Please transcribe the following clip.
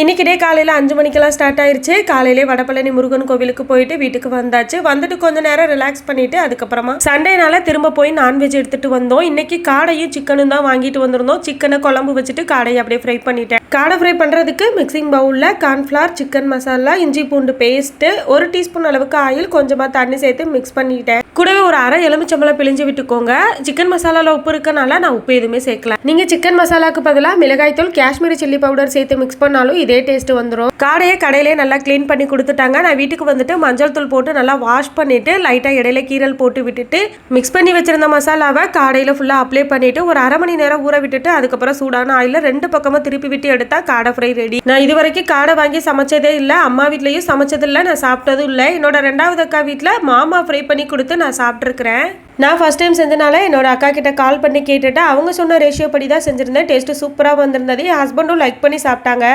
இன்னைக்கு டே காலையில் 5 மணிக்கெல்லாம் ஸ்டார்ட் ஆயிடுச்சு. காலையிலே வடபழனி முருகன் கோவிலுக்கு போயிட்டு வீட்டுக்கு வந்தாச்சு. வந்துட்டு கொஞ்ச நேரம் ரிலாக்ஸ் பண்ணிட்டு அதுக்கப்புறமா சண்டேனால திரும்ப போய் நான்வெஜ் எடுத்துட்டு வந்தோம். இன்னைக்கு காடையும் சிக்கனும் தான் வாங்கிட்டு வந்திருந்தோம். சிக்கனை குழம்பு வச்சுட்டு காடையை அப்படியே ஃப்ரை பண்ணிட்டேன். காடை ஃப்ரை பண்ணுறதுக்கு மிக்சிங் பவுலில் கார்ன்ஃப்ளவர், சிக்கன் மசாலா, இஞ்சி பூண்டு பேஸ்ட்டு, 1 டீஸ்பூன் அளவுக்கு ஆயில், கொஞ்சமாக தண்ணி சேர்த்து மிக்ஸ் பண்ணிட்டேன். கூடவே ஒரு அரை எலுமிச்சம்பழம் பிழிஞ்சு விட்டுக்கோங்க. சிக்கன் மசாலாவில் உப்பு இருக்கனால நான் உப்பு எதுவுமே சேர்க்கல. நீங்கள் சிக்கன் மசாலாவுக்கு பதிலாக மிளகாய்த்தூள், காஷ்மீரி சில்லி பவுடர் சேர்த்து மிக்ஸ் பண்ணாலும் இதே டேஸ்ட் வந்துடும். காடையை கடையிலே நல்லா க்ளீன் பண்ணி கொடுத்துட்டாங்க. நான் வீட்டுக்கு வந்துட்டு மஞ்சள் தூள் போட்டு நல்லா வாஷ் பண்ணிட்டு லைட்டாக இடையில கீரல் போட்டு விட்டுட்டு மிக்ஸ் பண்ணி வச்சிருந்த மசாலாவை காடையில் ஃபுல்லாக அப்ளை பண்ணிட்டு ஒரு அரை மணி நேரம் ஊற விட்டுட்டு அதுக்கப்புறம் சூடான ஆயில 2 பக்கமாக திருப்பி விட்டு எடுத்தா காடை ஃப்ரை ரெடி. நான் இது வரைக்கும் காடை வாங்கி சமைச்சதே இல்லை. அம்மா வீட்லையும் சமைச்சது இல்லை, நான் சாப்பிட்டதும் இல்லை. என்னோட 2வது அக்கா வீட்டில் மாமா ஃப்ரை பண்ணி கொடுத்து நான் சாப்பிட்ருக்கிறேன். நான் ஃபர்ஸ்ட் டைம் செஞ்சனால என்னோட அக்கா கிட்ட கால் பண்ணி கேட்டுட்டு அவங்க சொன்ன ரேஷியோ படி தான் செஞ்சிருந்தேன். டேஸ்ட் சூப்பராக வந்திருந்தது. என் ஹஸ்பண்டும் லைக் பண்ணி சாப்பிட்டாங்க.